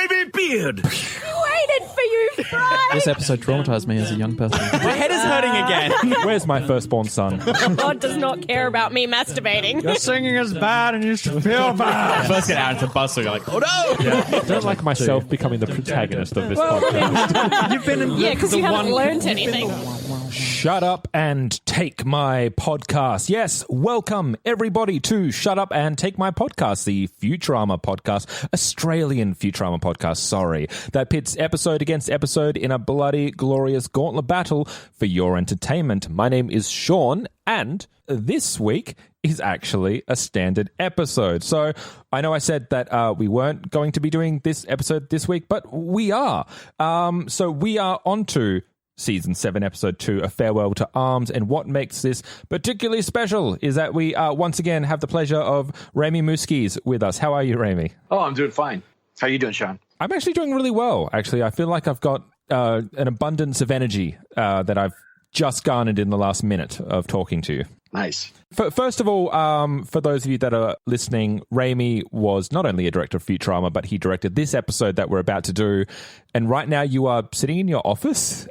wavy beard. Waited for you, Fray. This episode traumatized me as a young person. My head is hurting again. Where's my firstborn son? God does not care about me masturbating. Your singing is bad and you should feel bad. First get out into bustle, you're like, oh no! Yeah. I don't like myself becoming the protagonist of this podcast. You've been in because you haven't learned anything. Shut up and take my podcast. Yes, welcome everybody to Shut Up and Take My Podcast, the Futurama podcast, Australian Futurama podcast, sorry, that pits episode against episode in a bloody glorious gauntlet battle for your entertainment. My name is Sean, and this week is actually a standard episode. So I know I said that we weren't going to be doing this episode this week, but we are. So we are on to Season 7, Episode 2, A Farewell to Arms, and what makes this particularly special is that we once again have the pleasure of Raymie Muzquiz with us. How are you, Raymie? Oh, I'm doing fine. How are you doing, Sean? I'm actually doing really well, actually. I feel like I've got an abundance of energy that I've just garnered in the last minute of talking to you. Nice. First of all, for those of you that are listening, Raymie was not only a director of Futurama, but he directed this episode that we're about to do. And right now you are sitting in your office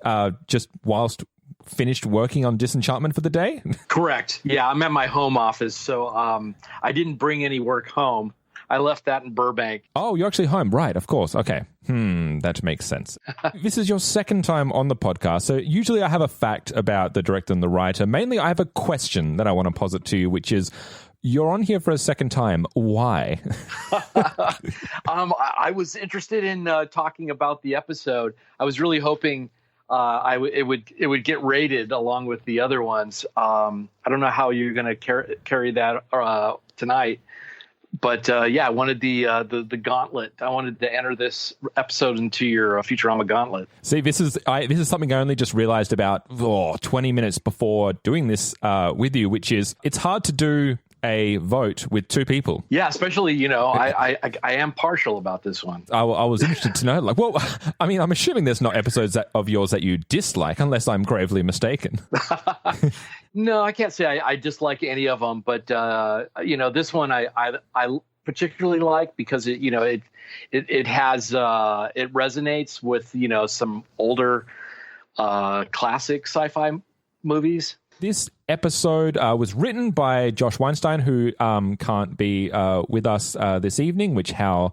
just whilst finished working on Disenchantment for the day? Correct. Yeah, I'm at my home office, so I didn't bring any work home. I left that in Burbank. Oh, you're actually home. Right, of course. Okay. That makes sense. This is your second time on the podcast. So usually I have a fact about the director and the writer. Mainly I have a question that I want to posit to you, which is, you're on here for a second time. Why? I was interested in talking about the episode. I was really hoping it would get rated along with the other ones. I don't know how you're going to carry that tonight. But yeah, I wanted the gauntlet. I wanted to enter this episode into your Futurama gauntlet. See, this is something I only just realized about 20 minutes before doing this with you, which is it's hard to do a vote with two people. Yeah, especially, I am partial about this one. I was interested to know, like, well, I mean, I'm assuming there's not episodes of yours that you dislike, unless I'm gravely mistaken. No, I can't say I dislike any of them, but this one I particularly like because it has it resonates with some older classic sci-fi movies. This episode was written by Josh Weinstein, who can't be with us this evening, which how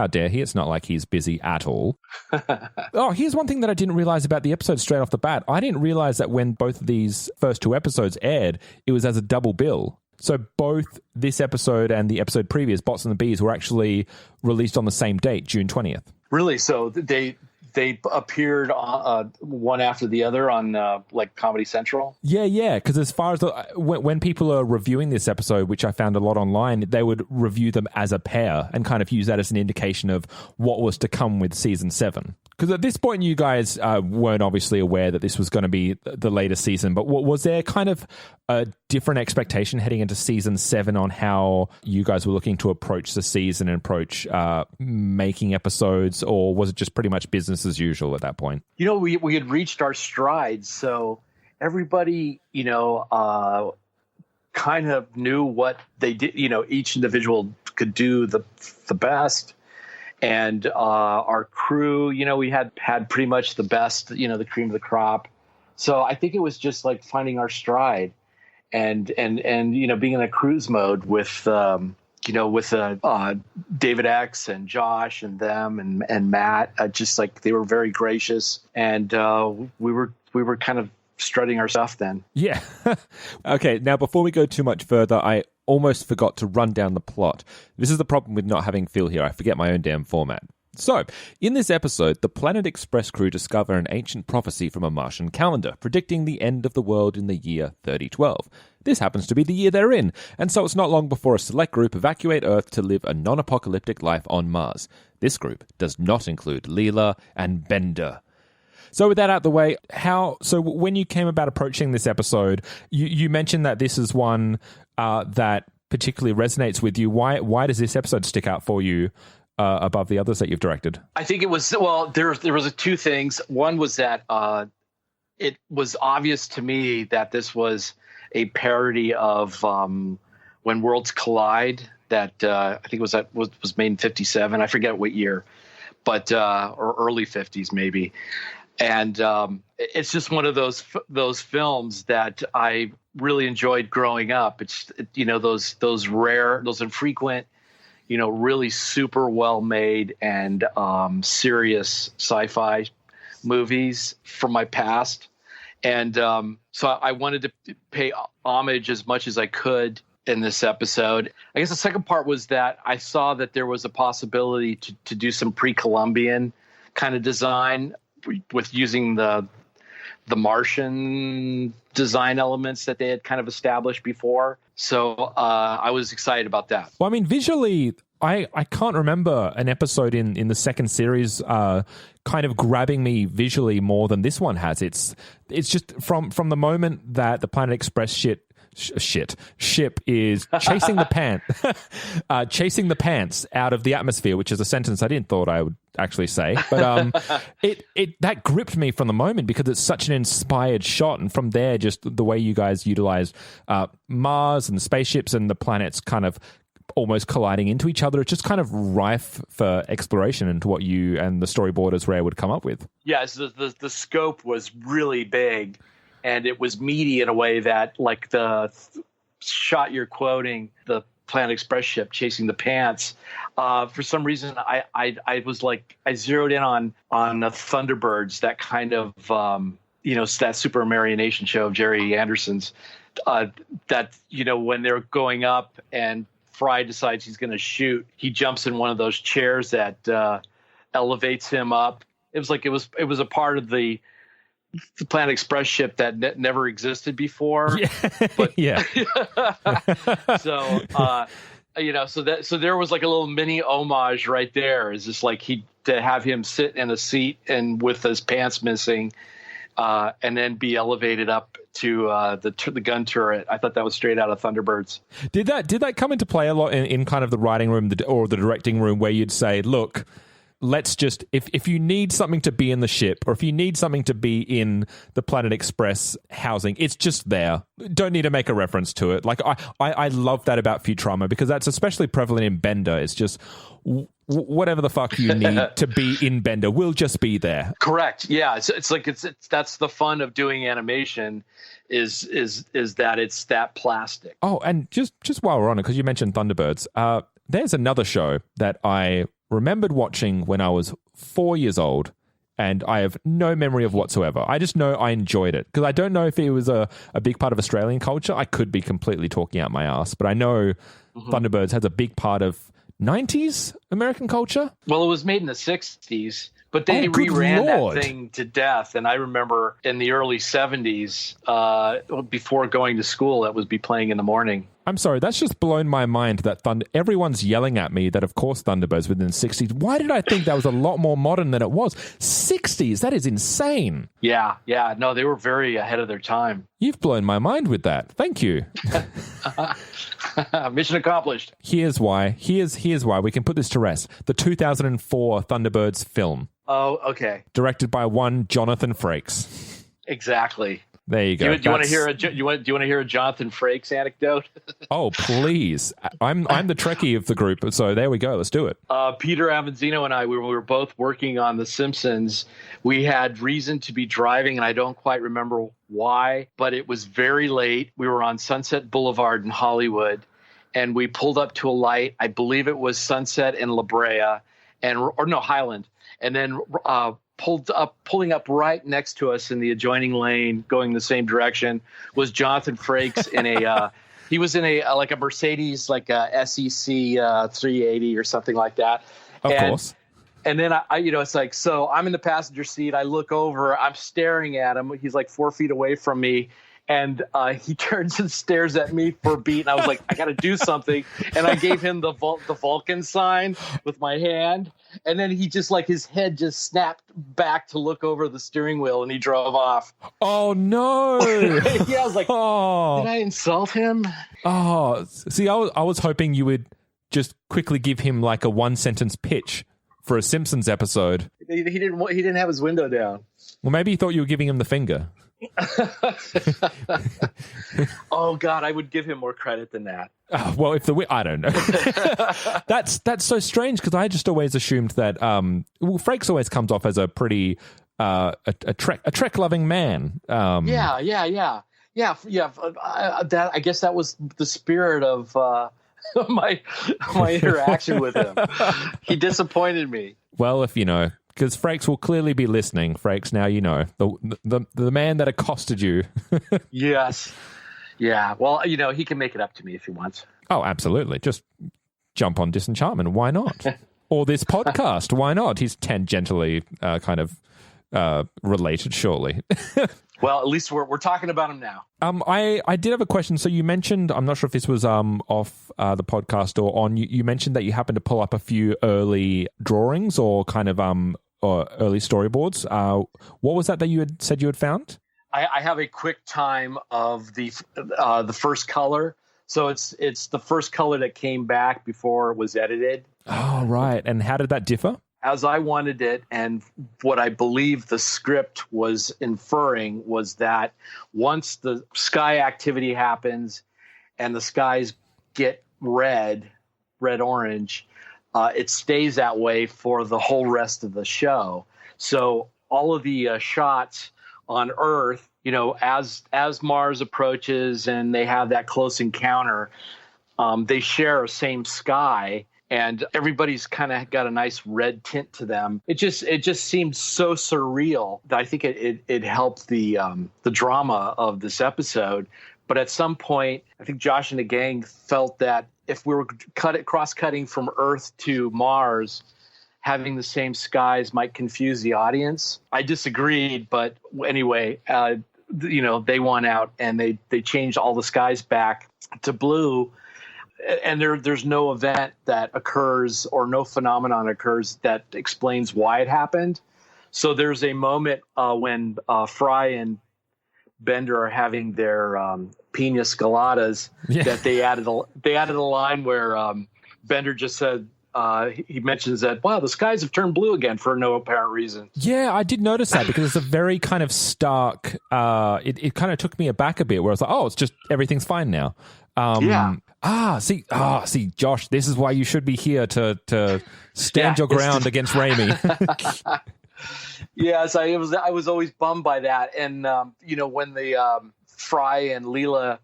dare he? It's not like he's busy at all. Oh, here's one thing that I didn't realize about the episode straight off the bat. I didn't realize that when both of these first two episodes aired, it was as a double bill. So both this episode and the episode previous, Bots and the Bees, were actually released on the same date, June 20th. Really? So they appeared one after the other on like Comedy Central? Yeah. Because as far as when people are reviewing this episode, which I found a lot online, they would review them as a pair and kind of use that as an indication of what was to come with Season 7. Because at this point, you guys weren't obviously aware that this was going to be the latest season, but was there kind of a different expectation heading into Season 7 on how you guys were looking to approach the season and approach making episodes, or was it just pretty much business as usual at that point? We had reached our stride, so everybody, kind of knew what they did, each individual could do the best. And our crew, we had pretty much the best, the cream of the crop. So I think it was just like finding our stride and being in a cruise mode with, David X and Josh and them and Matt, just like they were very gracious. And we were kind of strutting our stuff then. Yeah. Okay. Now, before we go too much further, I almost forgot to run down the plot. This is the problem with not having Phil here. I forget my own damn format. So, in this episode, the Planet Express crew discover an ancient prophecy from a Martian calendar, predicting the end of the world in the year 3012. This happens to be the year they're in, and so it's not long before a select group evacuate Earth to live a non-apocalyptic life on Mars. This group does not include Leela and Bender. So with that out the way, when you came about approaching this episode, you mentioned that this is one that particularly resonates with you. Why does this episode stick out for you above the others that you've directed? I think it was, there was two things. One was that it was obvious to me that this was a parody of When Worlds Collide, that I think was made in 1957. I forget what year. but or early 50s maybe. And it's just one of those films that I really enjoyed growing up. It's those rare, those infrequent, really super well made and serious sci-fi movies from my past. And so I wanted to pay homage as much as I could in this episode. I guess the second part was that I saw that there was a possibility to do some pre-Columbian kind of design with using the Martian design elements that they had kind of established before. So I was excited about that. Well, I mean, visually, I can't remember an episode in the second series kind of grabbing me visually more than this one has. It's just from the moment that the Planet Express ship is chasing chasing the pants out of the atmosphere, which is a sentence I didn't thought I would actually say, but that gripped me from the moment because it's such an inspired shot, and from there, just the way you guys utilized Mars and the spaceships and the planets kind of almost colliding into each other. It's just kind of rife for exploration into what you and the storyboarders Ray would come up with. Yes, the scope was really big. And it was meaty in a way that, like the shot you're quoting, the Planet Express ship chasing the pants. For some reason, I was like, I zeroed in on the Thunderbirds, that kind of that Super Marionation show of Jerry Anderson's. That when they're going up and Fry decides he's going to shoot, he jumps in one of those chairs that elevates him up. It was like it was a part of the Planet Express ship that never existed before. Yeah. But yeah. So there was like a little mini homage right there. It's just like to have him sit in a seat and with his pants missing, and then be elevated up to the gun turret. I thought that was straight out of Thunderbirds. Did that come into play a lot in kind of the writing room or the directing room, where you'd say, look, let's just, if you need something to be in the ship, or if you need something to be in the Planet Express housing, it's just there. Don't need to make a reference to it. Like I love that about Futurama, because that's especially prevalent in Bender. It's just whatever the fuck you need to be in Bender will just be there. Correct. Yeah. It's like that's the fun of doing animation is that it's that plastic. Oh, and just while we're on it, because you mentioned Thunderbirds, there's another show that I remembered watching when I was 4 years old, and I have no memory of whatsoever. I just know I enjoyed it, because I don't know if it was a big part of Australian culture. I could be completely talking out my ass, but I know Thunderbirds has a big part of 90s American culture. Well, it was made in the 60s, but they reran that thing to death. And I remember in the early 70s, before going to school, it would be playing in the morning. I'm sorry, that's just blown my mind that everyone's yelling at me that, of course, Thunderbirds within the 60s. Why did I think that was a lot more modern than it was? 60s, that is insane. Yeah. No, they were very ahead of their time. You've blown my mind with that. Thank you. Mission accomplished. Here's why we can put this to rest. The 2004 Thunderbirds film. Oh, okay. Directed by one Johnathan Frakes. Exactly. There you go. Do you want to hear a Johnathan Frakes anecdote? Oh, please! I'm the Trekkie of the group, so there we go. Let's do it. Peter Avanzino and I, we were both working on The Simpsons. We had reason to be driving, and I don't quite remember why, but it was very late. We were on Sunset Boulevard in Hollywood, and we pulled up to a light. I believe it was Sunset in La Brea, Highland, and then pulling up right next to us in the adjoining lane, going the same direction, was Johnathan Frakes in a. He was in a Mercedes, like a SEC 380 or something like that. Of course. And then I it's like, so I'm in the passenger seat. I look over. I'm staring at him. He's like 4 feet away from me. And he turns and stares at me for a beat. And I was like, I got to do something. And I gave him the Vulcan sign with my hand. And then he just, like, his head just snapped back to look over the steering wheel, and he drove off. Oh, no. Yeah, I was like, did I insult him? Oh, see, I was hoping you would just quickly give him, like, a one-sentence pitch for a Simpsons episode. He didn't have his window down. Well, maybe he thought you were giving him the finger. Oh God, I would give him more credit than that. Well, I don't know. That's so strange because I just always assumed that Frakes always comes off as a pretty a Trek loving man. Yeah. I guess that was the spirit of my interaction with him. He disappointed me. Well, if you know, because Frakes will clearly be listening. Frakes, now you know the man that accosted you. Yes. Yeah. Well, he can make it up to me if he wants. Oh, absolutely. Just jump on Disenchantment. Why not? Or this podcast. Why not? He's tangentially kind of related, surely. Well, at least we're talking about him now. I did have a question. So you mentioned, I'm not sure if this was off the podcast or on. You mentioned that you happened to pull up a few early drawings or kind of or early storyboards. What was that you had said you had found? I have a quick time of the first color. So it's the first color that came back before it was edited. Oh, right. And how did that differ? As I wanted it, and what I believe the script was inferring was that once the sky activity happens and the skies get red-orange, it stays that way for the whole rest of the show. So all of the shots on Earth, as Mars approaches and they have that close encounter, they share a same sky. And everybody's kind of got a nice red tint to them. It just seemed so surreal that I think it helped the drama of this episode. But at some point, I think Josh and the gang felt that if we were cross-cutting from Earth to Mars, having the same skies might confuse the audience. I disagreed, but anyway, they won out and they changed all the skies back to blue. And there's no event that occurs or no phenomenon occurs that explains why it happened. So there's a moment when Fry and Bender are having their pina coladas that they added a line where Bender just said, he mentions that, wow, the skies have turned blue again for no apparent reason. Yeah, I did notice that because it's a very kind of stark, it kind of took me aback a bit where I was like, oh, it's just everything's fine now. See, Josh, this is why you should be here to stand your ground against Raymie. Yes, I was always bummed by that. And, when the Fry and Leela,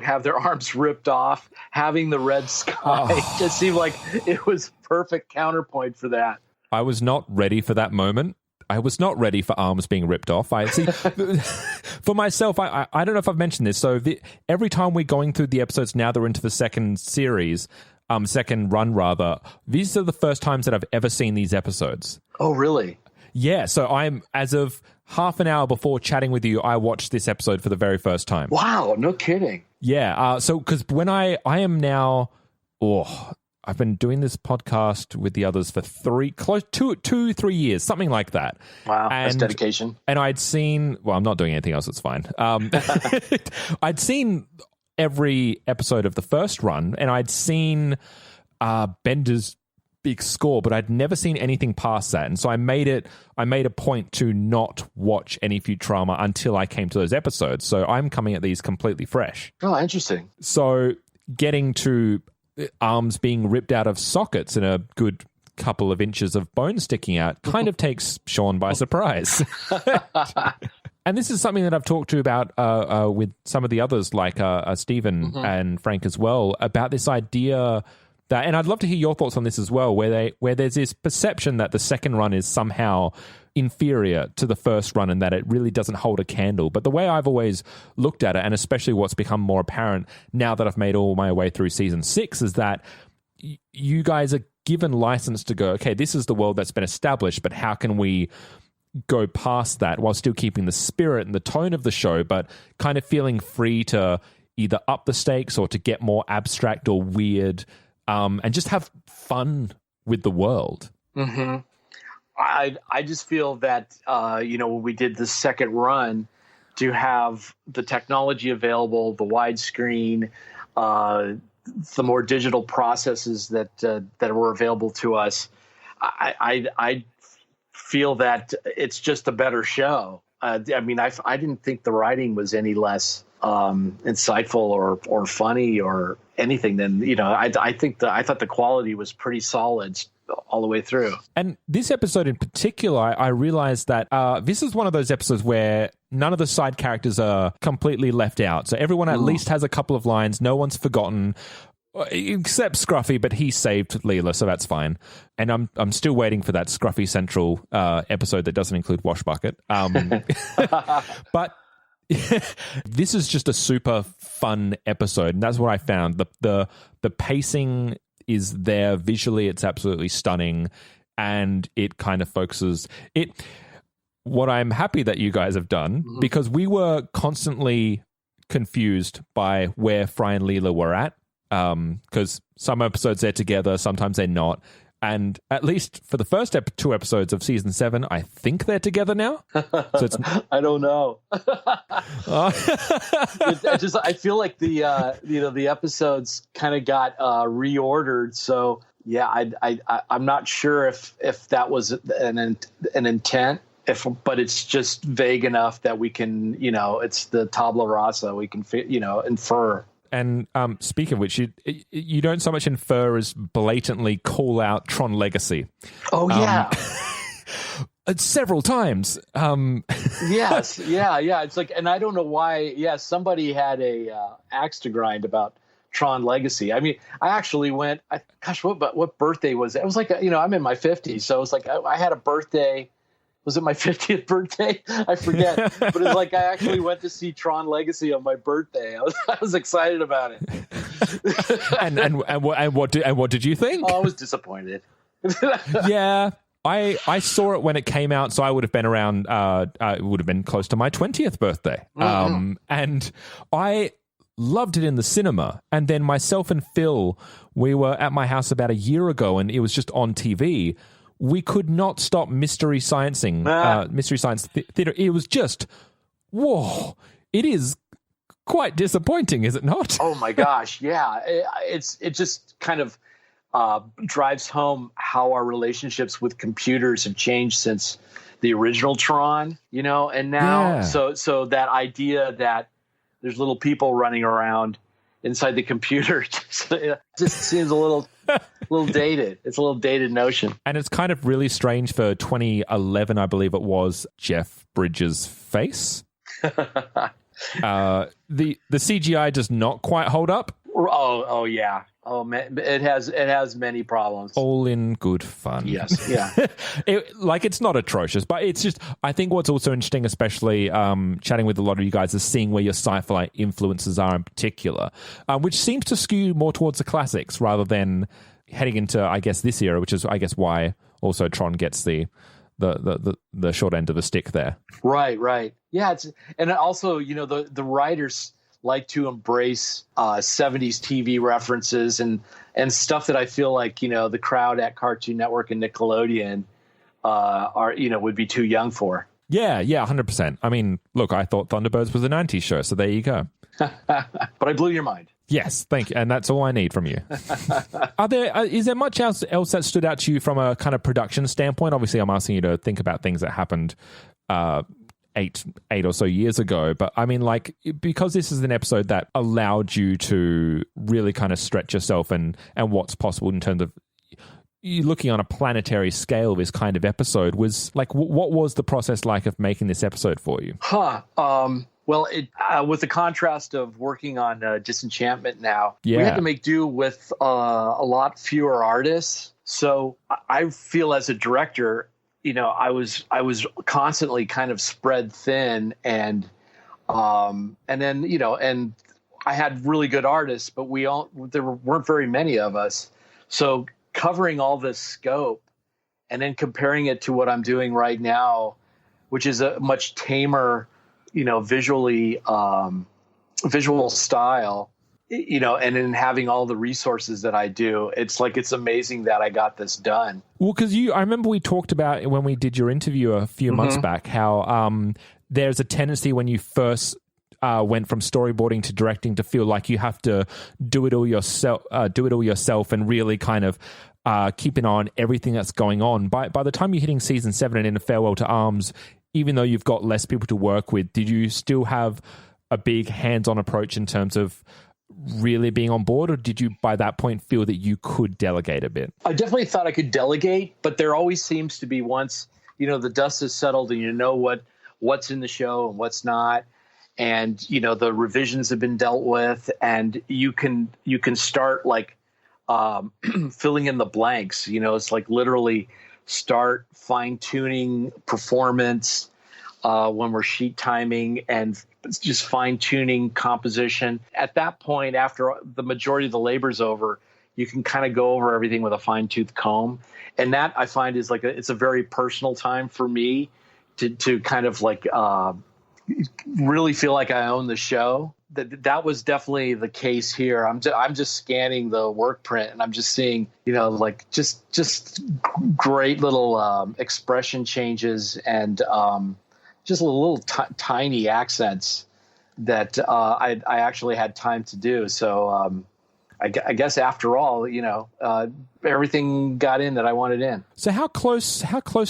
have their arms ripped off, having the red sky just seemed like it was perfect counterpoint for that. I was not ready for that moment. I was not ready for arms being ripped off. For myself, I don't know if I've mentioned this. So every time we're going through the episodes now that we're into the second series, second run rather, these are the first times that I've ever seen these episodes. Oh, really? Yeah. So as of half an hour before chatting with you, I watched this episode for the very first time. Wow. No kidding. Yeah. So because when I am now, I've been doing this podcast with the others for 3 years, something like that. Wow, that's dedication. And I'd seen, well, I'm not doing anything else, it's fine. I'd seen every episode of the first run, and I'd seen Bender's big score, but I'd never seen anything past that. And so I made a point to not watch any Futurama until I came to those episodes. So I'm coming at these completely fresh. Oh, interesting. So getting to arms being ripped out of sockets and a good couple of inches of bone sticking out kind of takes Sean by surprise. And this is something that I've talked to about with some of the others like Stephen and Frank as well, about this idea that, and I'd love to hear your thoughts on this as well, where there's this perception that the second run is somehow inferior to the first run and that it really doesn't hold a candle. But the way I've always looked at it, and especially what's become more apparent now that I've made all my way through season 6, is that you guys are given license to go, okay, this is the world that's been established, but how can we go past that while still keeping the spirit and the tone of the show, but kind of feeling free to either up the stakes or to get more abstract or weird, and just have fun with the world. Mm-hmm. I just feel that, when we did the second run, to have the technology available, the widescreen, the more digital processes that were available to us, I feel that it's just a better show. I didn't think the writing was any less insightful or funny or anything than, I thought the quality was pretty solid all the way through. And this episode in particular, I realized that this is one of those episodes where none of the side characters are completely left out. So everyone at least has a couple of lines. No one's forgotten, except Scruffy, but he saved Leela, so that's fine. And I'm still waiting for that Scruffy Central episode that doesn't include Washbucket. But this is just a super fun episode, and that's what I found. The pacing is there visually; it's absolutely stunning, and it kind of focuses it. What I'm happy that you guys have done, because we were constantly confused by where Fry and Leela were at, because some episodes they're together, sometimes they're not. And at least for the first 2 episodes of season 7, I think they're together now. So it's I don't know. I feel like the episodes kind of got reordered. So yeah, I'm not sure if that was an intent. But it's just vague enough that we can, it's the tabula rasa. We can, infer. And speaking of which, you don't so much infer as blatantly call out Tron Legacy. Oh, yeah. Several times. Yes. Yeah. It's like, and I don't know why. Yeah. Somebody had a axe to grind about Tron Legacy. I mean, I actually went, what birthday was it? It was like, I'm in my 50s. So it was like, I had a birthday. Was it my 50th birthday? I forget. But it's like I actually went to see Tron Legacy on my birthday. I was excited about it. and what did you think? Oh, I was disappointed. Yeah. I saw it when it came out, so I would have been around. It would have been close to my 20th birthday. And I loved it in the cinema. And then myself and Phil, we were at my house about a year ago, and it was just on TV. We could not stop Mystery Science Theater. It was just, whoa! It is quite disappointing, is it not? Oh my gosh, yeah. It just kind of drives home how our relationships with computers have changed since the original Tron, and now so that idea that there's little people running around inside the computer just seems a little dated. It's a little dated notion. And it's kind of really strange for 2011, I believe it was, Jeff Bridges' face. The CGI does not quite hold up. Oh yeah. Oh man, it has many problems. All in good fun. Yes, yeah. It's not atrocious, but it's just, I think what's also interesting, especially chatting with a lot of you guys, is seeing where your sci-fi influences are in particular, which seems to skew more towards the classics rather than heading into, I guess, this era, which is, I guess, why also Tron gets the short end of the stick there. Right. Yeah, and also, the writers like to embrace 70s TV references and stuff that I feel like, the crowd at Cartoon Network and Nickelodeon would be too young for. Yeah, 100%. I mean, look, I thought Thunderbirds was a 90s show, so there you go. But I blew your mind. Yes, thank you. And that's all I need from you. Is there much else that stood out to you from a kind of production standpoint? Obviously, I'm asking you to think about things that happened 8 or so years ago, but I mean, because this is an episode that allowed you to really kind of stretch yourself and what's possible in terms of you looking on a planetary scale, this kind of episode was like, what was the process like of making this episode for you? Well, with the contrast of working on Disenchantment now, we had to make do with a lot fewer artists. So I feel as a director, I was constantly kind of spread thin, and then and I had really good artists, but there weren't very many of us. So covering all this scope and then comparing it to what I'm doing right now, which is a much tamer, visual style, and then having all the resources that I do, it's amazing that I got this done. Well, because I remember we talked about when we did your interview a few months back, how there's a tendency when you first went from storyboarding to directing to feel like you have to do it all yourself and really kind of keeping on everything that's going on. By the time you're hitting season 7 and in a Farewell to Arms, even though you've got less people to work with, did you still have a big hands-on approach in terms of really being on board, or did you by that point feel that you could delegate a bit? I definitely thought I could delegate, but there always seems to be, once the dust is settled and you know what's in the show and what's not, and the revisions have been dealt with, and you can start like filling in the blanks. It's like literally start fine-tuning performance when we're sheet timing, and just fine-tuning composition. At that point, after the majority of the labor's over, you can kind of go over everything with a fine-tooth comb. And that, I find, is like it's a very personal time for me to kind of like really feel like I own the show. That was definitely the case here. I'm just scanning the work print, and I'm just seeing, like just great little expression changes, and just little tiny accents that I actually had time to do. So I guess after all, everything got in that I wanted in. So how close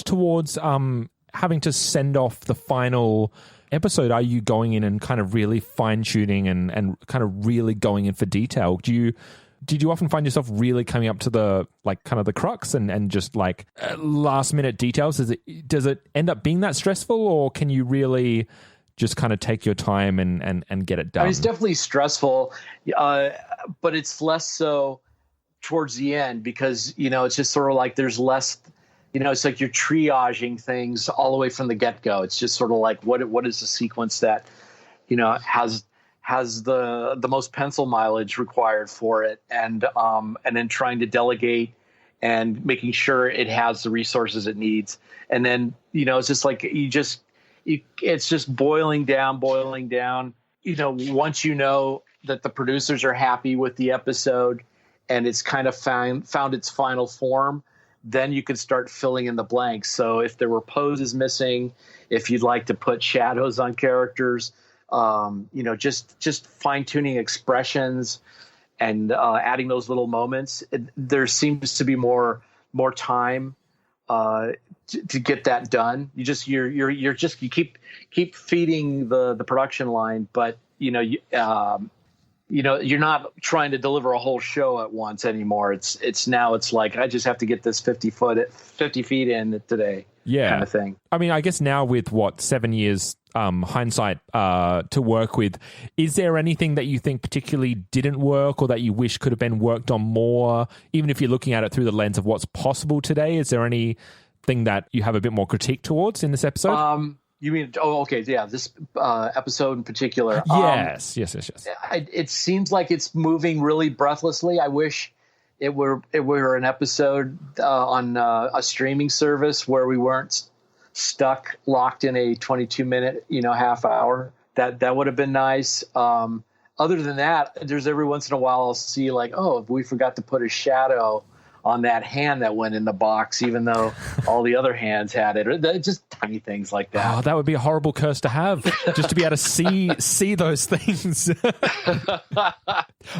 towards having to send off the final episode are you going in and kind of really fine-tuning and kind of really going in for detail? Did you often find yourself really coming up to the like kind of the crux and just like last minute details? Does it end up being that stressful, or can you really just kind of take your time and get it done? It's definitely stressful, but it's less so towards the end, because it's just sort of like there's less. It's like you're triaging things all the way from the get-go. It's just sort of like what is the sequence that has the most pencil mileage required for it, and then trying to delegate and making sure it has the resources it needs. And then, it's just like it's just boiling down. Once that the producers are happy with the episode and it's kind of found its final form, then you can start filling in the blanks. So if there were poses missing, if you'd like to put shadows on characters, just fine-tuning expressions and adding those little moments. There seems to be more time to get that done. You keep feeding the production line, but you're not trying to deliver a whole show at once anymore. It's like I just have to get this 50 feet in today. Yeah, kind of thing. I mean, I guess now with 7 years hindsight to work with, is there anything that you think particularly didn't work or that you wish could have been worked on more, even if you're looking at it through the lens of what's possible today? Is there anything that you have a bit more critique towards in this episode? You mean, okay, yeah, this episode in particular. Yes. It seems like it's moving really breathlessly. I wish it were an episode on a streaming service where we weren't locked in a 22-minute, half hour. That would have been nice. Other than that, there's every once in a while I'll see like, oh, we forgot to put a shadow on that hand that went in the box, even though all the other hands had it. Or just tiny things like that. Oh, that would be a horrible curse to have, just to be able to see those things.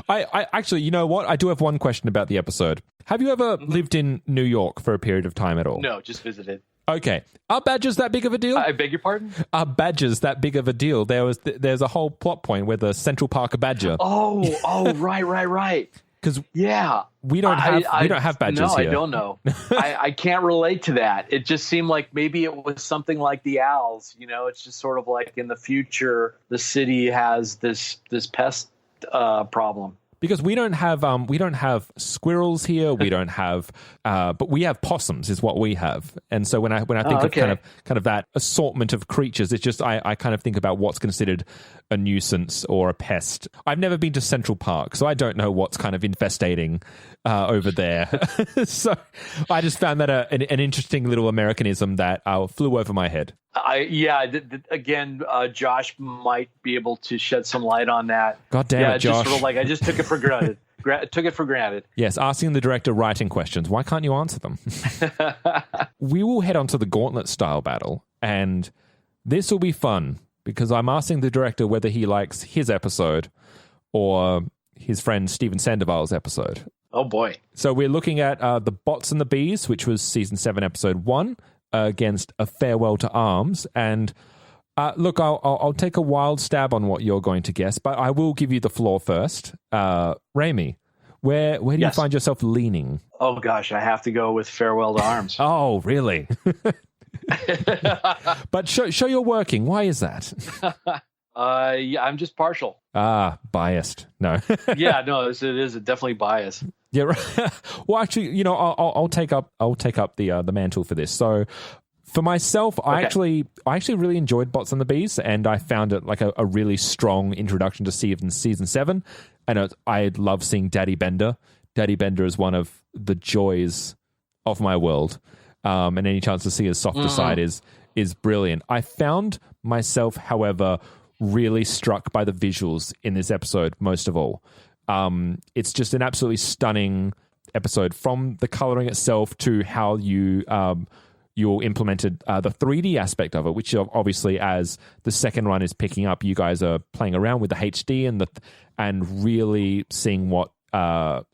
I actually, you know what? I do have one question about the episode. Have you ever lived in New York for a period of time at all? No, just visited. Okay. Are badgers that big of a deal? I beg your pardon? Are badgers that big of a deal? There's a whole plot point with the Central Park badger. Oh, right. Because yeah, we don't have badgers no, here. I don't know. I can't relate to that. It just seemed like maybe it was something like the owls. It's just sort of like in the future, the city has this pest problem. Because we don't have squirrels here. We don't have, but we have possums is what we have. And so when I think of kind of that assortment of creatures, it's just I kind of think about what's considered a nuisance or a pest. I've never been to Central Park, so I don't know what's kind of infestating over there. So I just found that an interesting little Americanism that flew over my head. Josh might be able to shed some light on that. God damn it, Josh! Just sort of like I just took it for granted. Took it for granted. Yes, asking the director writing questions. Why can't you answer them? We will head on to the gauntlet style battle, and this will be fun because I'm asking the director whether he likes his episode or his friend Steven Sandoval's episode. Oh boy. So we're looking at The Bots and the Bees, which was season 7, episode 1, against A Farewell to Arms. And look, I'll take a wild stab on what you're going to guess, but I will give you the floor first. Raymie, where do you find yourself leaning? Oh gosh, I have to go with Farewell to Arms. Oh, really? But show you're working. Why is that? Yeah, I'm just partial. Biased. No. Yeah, no, it is definitely biased. Yeah. Right. Well, actually, I'll take up the mantle for this. So, for myself, I actually really enjoyed Bots and the Bees, and I found it like a really strong introduction to season 7. And I love seeing Daddy Bender. Daddy Bender is one of the joys of my world, and any chance to see his softer side is brilliant. I found myself, however, really struck by the visuals in this episode most of all. It's just an absolutely stunning episode, from the coloring itself to how you implemented the 3D aspect of it, which obviously, as the second run is picking up, you guys are playing around with the HD and really seeing what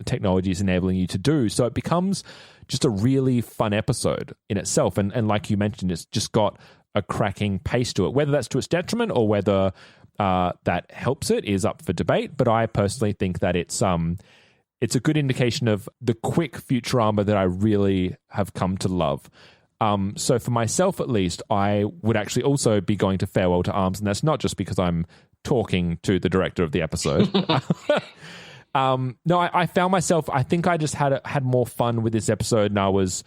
technology is enabling you to do. So it becomes just a really fun episode in itself. And like you mentioned, it's just got a cracking pace to it. Whether that's to its detriment or whether that helps it is up for debate. But I personally think that it's a good indication of the quick Futurama that I really have come to love. So for myself, at least, I would actually also be going to Farewell to Arms, and that's not just because I'm talking to the director of the episode. No, I found myself, I think I just had more fun with this episode, and I was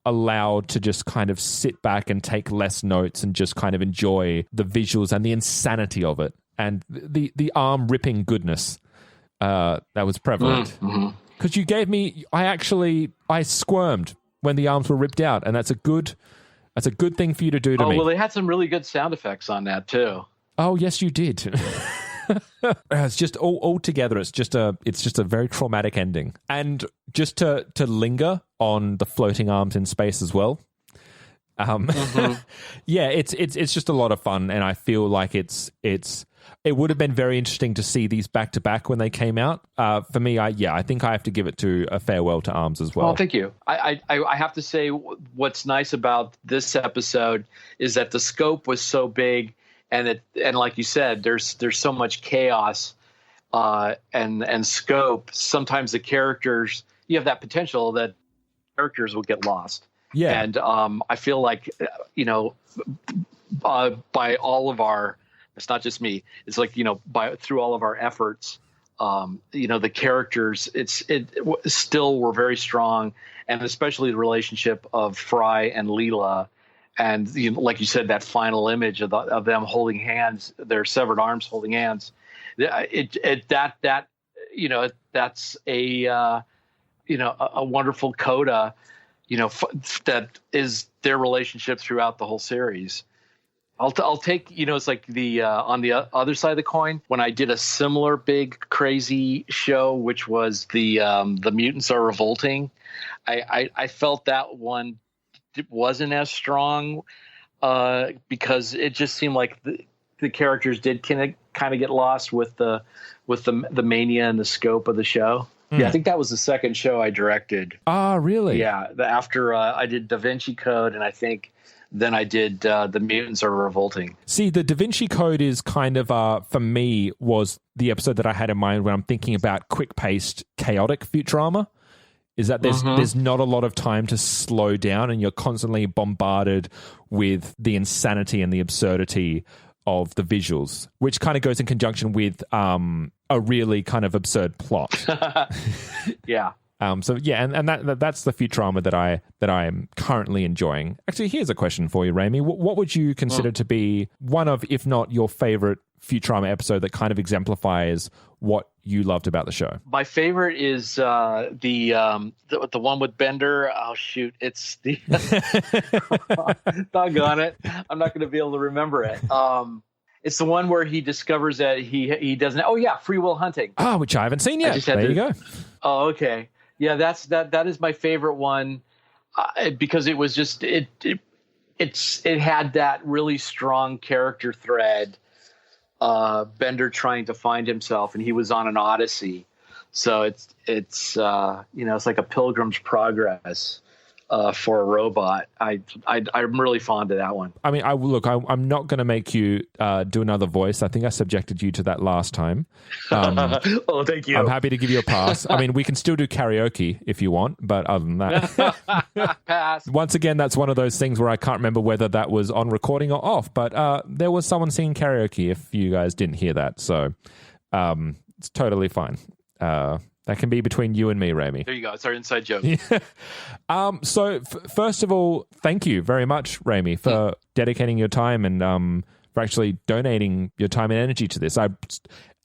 allowed to just kind of sit back and take less notes and just kind of enjoy the visuals and the insanity of it and the arm ripping goodness that was prevalent. Because you gave me, I squirmed when the arms were ripped out, and that's a good thing for you to do to me. Well, they had some really good sound effects on that too. Oh, yes, you did. It's just all together. It's just a very traumatic ending, and just to linger on the floating arms in space as well. Yeah, it's just a lot of fun, and I feel like it would have been very interesting to see these back to back when they came out. For me, I think I have to give it to A Farewell to Arms as well. Well, thank you. I have to say, what's nice about this episode is that the scope was so big. And like you said, there's so much chaos and scope. Sometimes the characters, you have that potential that characters will get lost. Yeah. And I feel like, by all of our, it's not just me, it's like, through all of our efforts, the characters, it still were very strong. And especially the relationship of Fry and Leela. And like you said, that final image of them holding hands, their severed arms holding hands, that's a wonderful coda, that is their relationship throughout the whole series. I'll take, it's like the on the other side of the coin, when I did a similar big crazy show, which was the Mutants Are Revolting, I felt that one wasn't as strong because it just seemed like the characters did kind of get lost with the mania and the scope of the show. Yeah, I think that was the second show I directed. Ah, really? Yeah, after I did Da Vinci Code, and I think then I did The Mutants Are Revolting. See, the Da Vinci Code is kind of, for me, was the episode that I had in mind when I'm thinking about quick-paced, chaotic Futurama. Is that there's not a lot of time to slow down, and you're constantly bombarded with the insanity and the absurdity of the visuals, which kind of goes in conjunction with a really kind of absurd plot. Yeah. So yeah, and that's the Futurama that I am currently enjoying. Actually, here's a question for you, Raymie. What would you consider to be one of, if not your favorite Futurama episode that kind of exemplifies what you loved about the show? My favorite is the one with Bender. Oh shoot, it's the doggone it. I'm not going to be able to remember it. It's the one where he discovers that he doesn't. Oh yeah, Free Will Hunting. Oh, which I haven't seen yet. There you go. Oh, okay. Yeah, that is my favorite one because it was just it had that really strong character thread. Bender trying to find himself, and he was on an odyssey. So it's it's like a Pilgrim's Progress for a robot. I'm really fond of that one. I mean, I'm not going to make you do another voice. I think I subjected you to that last time. Oh, thank you. I'm happy to give you a pass. I mean, we can still do karaoke if you want, but other than that, Pass. once again, that's one of those things where I can't remember whether that was on recording or off, but there was someone singing karaoke if you guys didn't hear that. So it's totally fine. That can be between you and me, Raymie. There you go. It's our inside joke. So first of all, thank you very much, Raymie, for dedicating your time and for actually donating your time and energy to this. I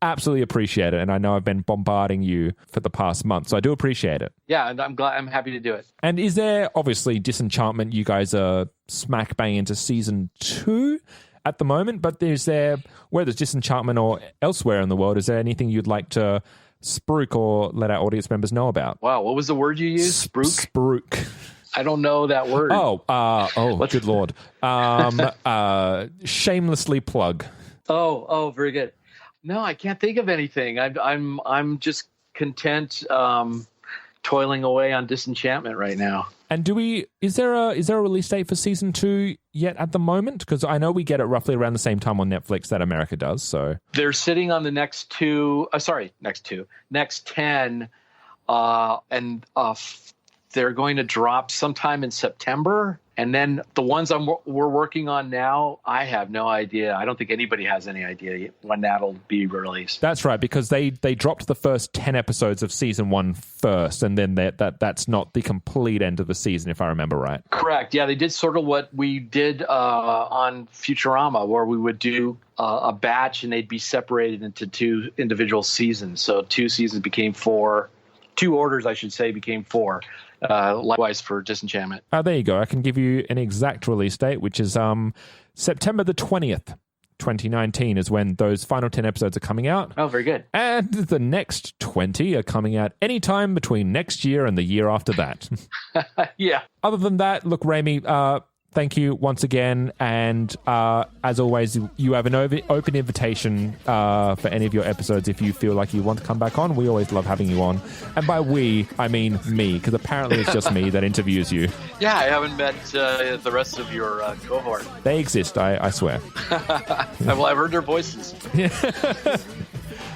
absolutely appreciate it, and I know I've been bombarding you for the past month, so I do appreciate it. Yeah, and I'm happy to do it. And is there, obviously, Disenchantment, you guys are smack bang into season 2 at the moment, but whether it's Disenchantment or elsewhere in the world, is there anything you'd like to spruik or let our audience members know about? Wow, what was the word you used? Spruik? Spruik. I don't know that word. Good Lord. Shamelessly plug. Oh, very good. No, I can't think of anything. I'm just content toiling away on Disenchantment right now. And is there a release date for season 2 yet at the moment? Because I know we get it roughly around the same time on Netflix that America does. So they're sitting on the next 10, and they're going to drop sometime in September. And then the ones we're working on now, I have no idea. I don't think anybody has any idea when that'll be released. That's right, because they dropped the first 10 episodes of season 1 first, and then that's not the complete end of the season, if I remember right. Correct. Yeah, they did sort of what we did on Futurama, where we would do a batch and they'd be separated into 2 individual seasons. So 2 seasons became 4. 2 orders, I should say, became 4. Likewise for Disenchantment. There you go. I can give you an exact release date, which is September the 20th, 2019 is when those final 10 episodes are coming out. Oh, very good. And the next 20 are coming out anytime between next year and the year after that. Yeah. Other than that, look, Raymie, thank you once again. And as always, you have an open invitation for any of your episodes if you feel like you want to come back on. We always love having you on. And by we, I mean me, because apparently it's just me that interviews you. Yeah, I haven't met the rest of your cohort. They exist, I swear. Well, I've heard their voices.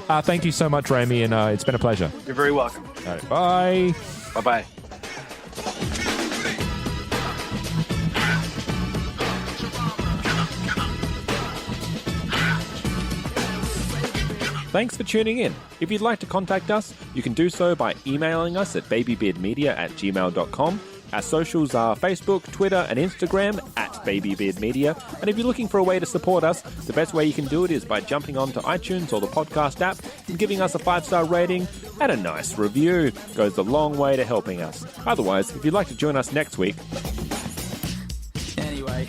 Thank you so much, Raymie, and it's been a pleasure. You're very welcome. All right, bye. Bye-bye. Thanks for tuning in. If you'd like to contact us, you can do so by emailing us at babybeardmedia@gmail.com. Our socials are Facebook, Twitter, and Instagram @babybeardmedia. And if you're looking for a way to support us, the best way you can do it is by jumping onto iTunes or the podcast app and giving us a 5-star rating and a nice review. It goes a long way to helping us. Otherwise, if you'd like to join us next week... Anyway...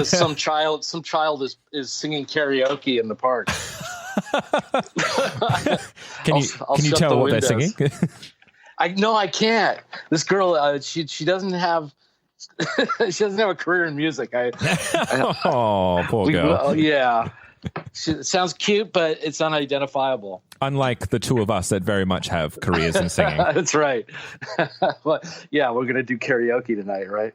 some child is singing karaoke in the park. Can you tell what they're singing? I can't. This girl, she doesn't have a career in music. Oh, poor girl. Yeah, it sounds cute, but it's unidentifiable. Unlike the two of us that very much have careers in singing. That's right. But yeah, we're gonna do karaoke tonight, right?